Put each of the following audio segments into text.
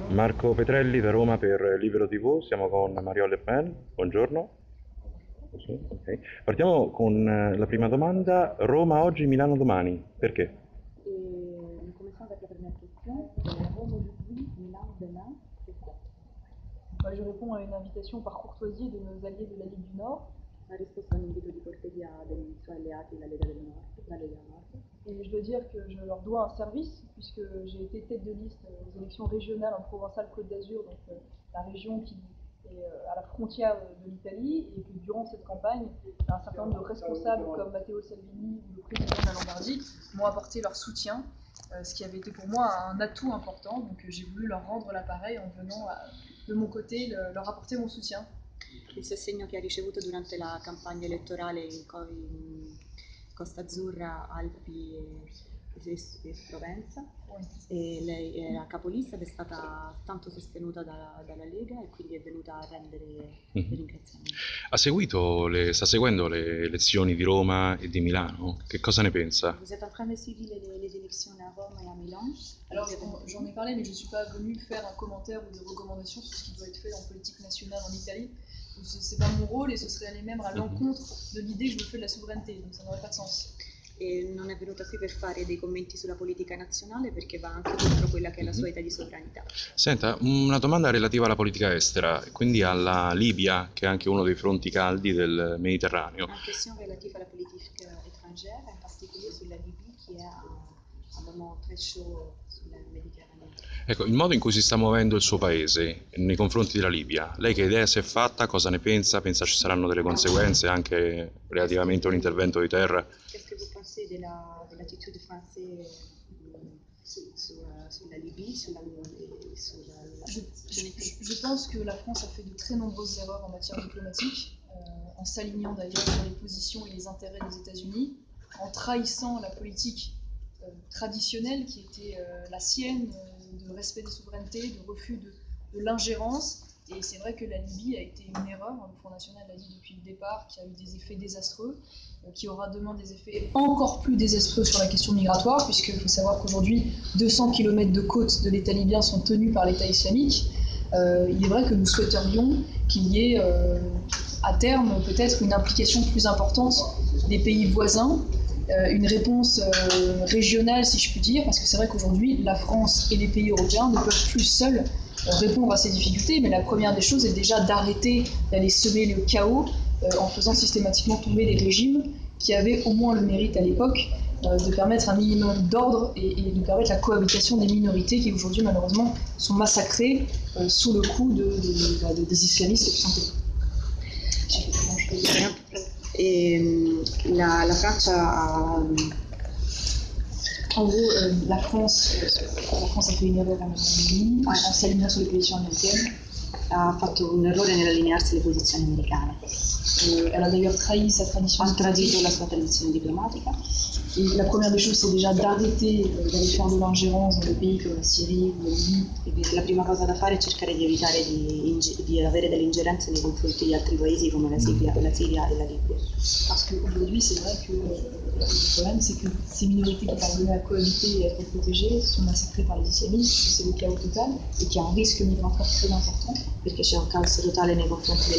Marco Petrelli da Roma per Libero TV, siamo con Mariole Le Pen, buongiorno. Sì, ok. Partiamo con la prima domanda, Roma oggi, Milano domani, perché? Commençons avec la première question. Rome aujourd'hui, Milan demain, pourquoi? Je réponds à une invitation par courtoisie de nos alliés de la Ligue du Nord. La risposta a un invito di cortesia dei suoi alleati della Lega del Nord, la Lega Nord. Et je dois dire que je leur dois un service, puisque j'ai été tête de liste aux élections régionales en Provençal-Côte d'Azur, donc la région qui est à la frontière de l'Italie, et que durant cette campagne, un certain nombre de responsables comme Matteo Salvini ou le président de la Lombardie m'ont apporté leur soutien, ce qui avait été pour moi un atout important, donc j'ai voulu leur rendre l'appareil en venant de mon côté leur apporter mon soutien. Il sostegno che ha ricevuto durante la campagna elettorale in Costa Azzurra, Alpi e Provenza, e lei era capolista ed è stata tanto sostenuta dalla Lega e quindi è venuta a rendere dei ringraziamenti. Sta seguendo le elezioni di Roma e di Milano, che cosa ne pensa? Vous êtes en train de suivre les élections à Rome et à Milan? Alors j'en ai parlé, mais je ne suis pas venue faire un commentaire ou des recommandations sur ce qui doit être fait en politique nationale en Italie. C'est pas mon rôle et ce serait aller même à l'encontre de l'idée que je me fais de la souveraineté, donc ça n'aurait pas de sens. E non è venuta qui per fare dei commenti sulla politica nazionale perché va anche contro quella che è la sua idea di sovranità. Senta, una domanda relativa alla politica estera, quindi alla Libia, che è anche uno dei fronti caldi del Mediterraneo. Una question relative alla politica étrangère, in particolare sulla Libia, che è un moment très chaud sul Mediterraneo. Ecco, il modo in cui si sta muovendo il suo paese nei confronti della Libia, lei che idea si è fatta, cosa ne pensa? Pensa ci saranno delle conseguenze anche relativamente a un intervento di terra? Qu'est-ce que vous pensez de l'attitude française sulla Libye, Je pense que la France a fait de très nombreuses erreurs en matière diplomatique, en s'alignant d'ailleurs sur les positions et les intérêts des États-Unis, en trahissant la politique traditionnelle qui était la sienne, de respect des souverainetés, de refus de l'ingérence. Et c'est vrai que la Libye a été une erreur, le Front National l'a dit depuis le départ, qui a eu des effets désastreux, qui aura demain des effets encore plus désastreux sur la question migratoire, puisqu'il faut savoir qu'aujourd'hui 200 km de côtes de l'État libyen sont tenus par l'État islamique. Il est vrai que nous souhaiterions qu'il y ait à terme peut-être une implication plus importante des pays voisins, une réponse régionale si je puis dire, parce que c'est vrai qu'aujourd'hui la France et les pays européens ne peuvent plus seuls répondre à ces difficultés, mais la première des choses est déjà d'arrêter d'aller semer le chaos en faisant systématiquement tomber des régimes qui avaient au moins le mérite à l'époque de permettre un minimum d'ordre et de permettre la cohabitation des minorités qui aujourd'hui malheureusement sont massacrées sous le coup des islamistes tout simplement. La Francia En gros, la France a fait une erreur en s'alignant sur les positions américaines. ha fatto un errore nell'allinearsi alle posizioni americane. Elle a d'ailleurs trahi sa tradition. Ha tradito la sua tradizione diplomatica. Et la première des choses, c'est déjà d'arrêter d'aller faire de l'ingérence dans des pays comme la Syrie ou la Libye. La prima cosa da fare è cercare di evitare di avere delle ingerenze nei confronti di altri paesi come la Siria e la Libia. Parce qu'aujourd'hui, c'est vrai que le problème, c'est que ces minorités qui parvenaient à cohabiter et à être protégées sont massacrées par les islamistes, c'est le chaos total et qu'il y a un risque migratoire très important. Perché c'è un caos totale nei confronti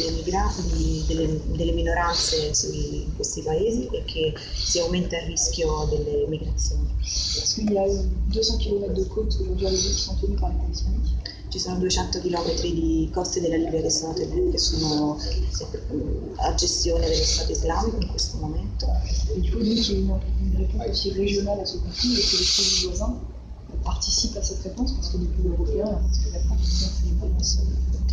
delle minoranze in questi paesi e che si aumenta il rischio delle migrazioni. Parce qu'il y a 200 km de côtes aujourd'hui en Libye qui sont tenues par l'État islamique. Ci sono 200 km di coste della Libia che sono a gestione dello Stato islamico in questo momento. Il faut dire qu'il y a une réponse aussi régionale à ce conflit et que les pays voisins participent à cette réponse parce que les pays européens, en particulier la France, ont une réponse.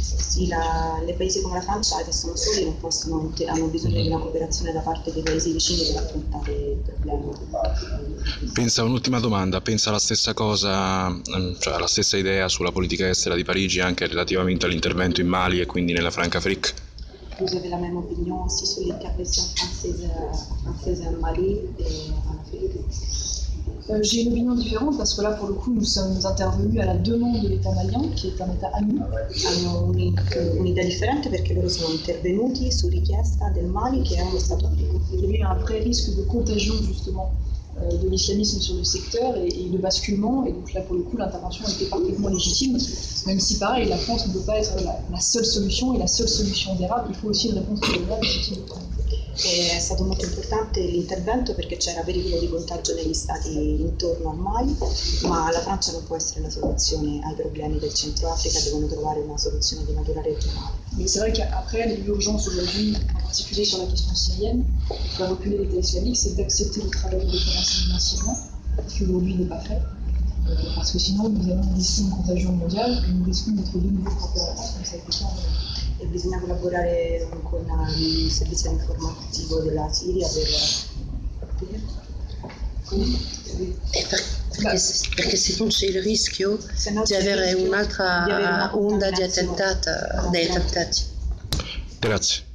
Sì, les paesi come la Francia che sono soli non possono, hanno bisogno di una cooperazione da parte dei paesi vicini per affrontare il problema. Pensa, un'ultima domanda, pensa la stessa cosa, cioè la stessa idea sulla politica estera di Parigi anche relativamente all'intervento in Mali e quindi nella Francoafrique? Vous avez la même opinion aussi sur l'intervention française en Mali et en Afrique? J'ai une opinion différente parce que là, pour le coup, nous sommes intervenus à la demande de l'État malien, qui est un État ami. Hanno un'idea differente perché loro sono intervenuti su richiesta del Mali, che è uno Stato amico. Il y a eu un vrai risque de contagion, justement, de l'islamisme sur le secteur et de basculement. Et donc là, pour le coup, l'intervention était parfaitement légitime, même si, pareil, la France ne peut pas être la seule solution et la seule solution d'Erab. Il faut aussi une réponse globale légitime. È stato molto importante l'intervento perché c'era pericolo di contagio negli stati intorno al Mali, ma la Francia non può essere la soluzione ai problemi del Centro Africa, devono trovare una soluzione di natura regionale. Mais c'est vrai qu'après, l'urgence aujourd'hui, en particulier sur la question syrienne, pour faire reculer l'État islamique, c'est d'accepter de travailler avec le renseignement syrien, ce qui aujourd'hui n'est pas fait, parce que sinon nous allons risquer une contagion mondiale et nous risquons d'être de nouveau frappés en France, comme ça a été fait en Europe. E bisogna collaborare con il servizio informativo della Siria perché se non c'è il rischio di avere un'altra onda di attentati. Grazie.